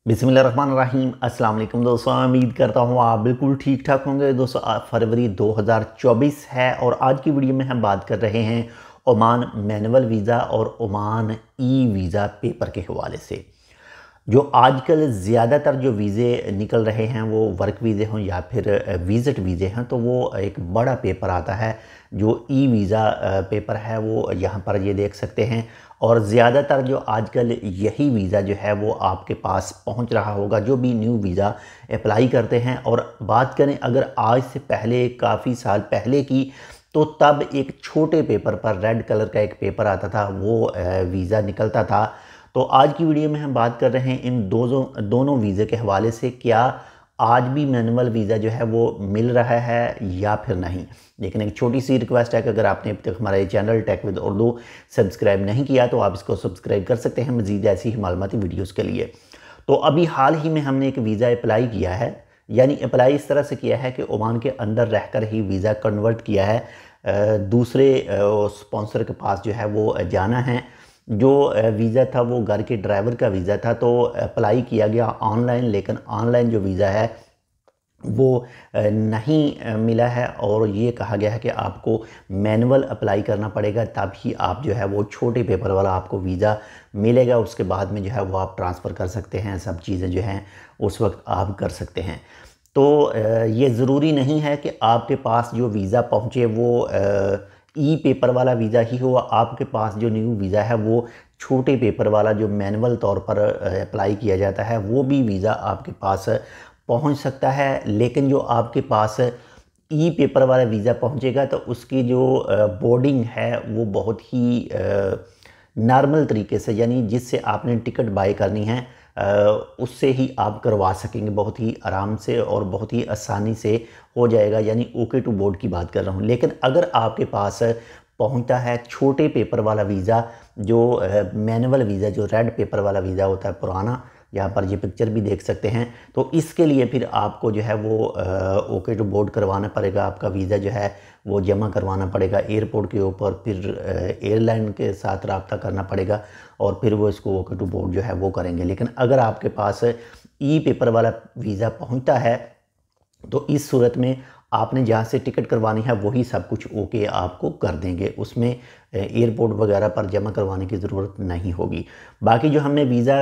बिस्मिल्लाहिर्रहमानिर्रहीम। अस्सलाम वालेकुम दोस्तों, उम्मीद करता हूँ आप बिल्कुल ठीक ठाक होंगे। दोस्तों फरवरी 2024 है और आज की वीडियो में हम बात कर रहे हैं ओमान मैनुअल वीज़ा और ओमान ई वीज़ा पेपर के हवाले से। जो आजकल ज़्यादातर जो वीज़े निकल रहे हैं वो वर्क वीज़े हों या फिर विज़िट वीज़े हैं, तो वो एक बड़ा पेपर आता है जो ई वीज़ा पेपर है, वो यहाँ पर ये देख सकते हैं। और ज़्यादातर जो आजकल यही वीज़ा जो है वो आपके पास पहुँच रहा होगा जो भी न्यू वीज़ा अप्लाई करते हैं। और बात करें अगर आज से पहले काफ़ी साल पहले की, तो तब एक छोटे पेपर पर रेड कलर का एक पेपर आता था, वो वीज़ा निकलता था। तो आज की वीडियो में हम बात कर रहे हैं इन दोनों वीज़े के हवाले से, क्या आज भी मैनुअल वीज़ा जो है वो मिल रहा है या फिर नहीं। लेकिन एक छोटी सी रिक्वेस्ट है कि अगर आपने अब तक हमारा ये channel tech with Urdu subscribe नहीं किया तो आप इसको सब्सक्राइब कर सकते हैं मज़ीद ऐसी ही मालूमाती वीडियोज़ के लिए। तो अभी हाल ही में हमने एक वीज़ा अप्लाई किया है, यानी अप्लाई इस तरह से किया है कि ओमान के अंदर रहकर ही वीज़ा कन्वर्ट किया है। दूसरे स्पॉन्सर के पास जो है वो जाना है। जो वीज़ा था वो घर के ड्राइवर का वीज़ा था, तो अप्लाई किया गया ऑनलाइन, लेकिन ऑनलाइन जो वीज़ा है वो नहीं मिला है। और ये कहा गया है कि आपको मैनुअल अप्लाई करना पड़ेगा, तभी आप जो है वो छोटे पेपर वाला आपको वीज़ा मिलेगा। उसके बाद में जो है वो आप ट्रांसफ़र कर सकते हैं, सब चीज़ें जो हैं उस वक्त आप कर सकते हैं। तो ये ज़रूरी नहीं है कि आपके पास जो वीज़ा पहुँचे वो ई पेपर वाला वीज़ा ही हो। आपके पास जो न्यू वीज़ा है वो छोटे पेपर वाला जो मैनुअल तौर पर अप्लाई किया जाता है वो भी वीज़ा आपके पास पहुंच सकता है। लेकिन जो आपके पास ई पेपर वाला वीज़ा पहुंचेगा तो उसकी जो बोर्डिंग है वो बहुत ही नॉर्मल तरीके से, यानी जिससे आपने टिकट बाय करनी है उससे ही आप करवा सकेंगे, बहुत ही आराम से और बहुत ही आसानी से हो जाएगा। यानी ओके टू बोर्ड की बात कर रहा हूँ। लेकिन अगर आपके पास पहुंचता है छोटे पेपर वाला वीज़ा, जो मैनुअल वीज़ा, जो रेड पेपर वाला वीज़ा होता है पुराना, यहाँ पर ये पिक्चर भी देख सकते हैं, तो इसके लिए फिर आपको जो है वो ओके टू बोर्ड करवाना पड़ेगा। आपका वीज़ा जो है वो जमा करवाना पड़ेगा एयरपोर्ट के ऊपर, फिर एयरलाइन के साथ रब्ता करना पड़ेगा और फिर वो इसको ओके टू बोर्ड जो है वो करेंगे। लेकिन अगर आपके पास ई पेपर वाला वीज़ा पहुंचता है तो इस सूरत में आपने जहाँ से टिकट करवानी है वही सब कुछ ओके आपको कर देंगे, उसमें एयरपोर्ट वगैरह पर जमा करवाने की ज़रूरत नहीं होगी। बाकी जो हमने वीज़ा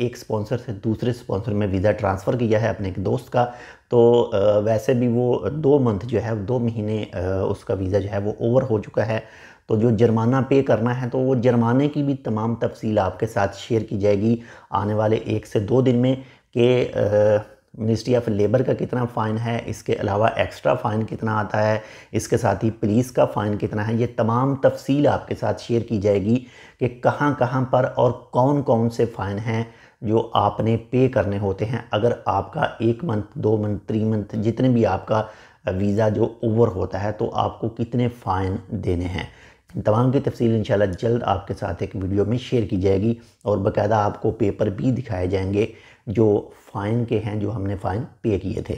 एक स्पॉन्सर से दूसरे स्पॉन्सर में वीज़ा ट्रांसफ़र किया है अपने एक दोस्त का, तो वैसे भी वो 2 मंथ जो है 2 महीने उसका वीज़ा जो है वो ओवर हो चुका है। तो जो जुर्माना पे करना है तो वो जुर्माने की भी तमाम तफसील आपके साथ शेयर की जाएगी आने वाले 1 से 2 दिन में, कि मिनिस्ट्री ऑफ लेबर का कितना फ़ाइन है, इसके अलावा एक्स्ट्रा फ़ाइन कितना आता है, इसके साथ ही पुलिस का फ़ाइन कितना है। ये तमाम तफसील आपके साथ शेयर की जाएगी कि कहाँ कहाँ पर और कौन कौन से फ़ाइन हैं जो आपने पे करने होते हैं अगर आपका 1 मंथ 2 मंथ 3 मंथ जितने भी आपका वीज़ा जो ओवर होता है तो आपको कितने फ़ाइन देने हैं। तमाम की तफसील इंशाल्लाह जल्द आपके साथ एक वीडियो में शेयर की जाएगी और बाकायदा आपको पेपर भी दिखाए जाएंगे जो फ़ाइन के हैं, जो हमने फ़ाइन पे किए थे।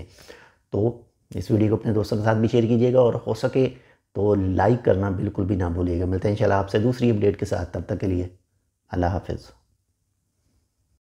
तो इस वीडियो को अपने दोस्तों के साथ भी शेयर कीजिएगा और हो सके तो लाइक करना बिल्कुल भी ना भूलिएगा। मिलते हैं इंशाल्लाह आपसे दूसरी अपडेट के साथ, तब तक के लिए अल्लाह हाफ़िज़।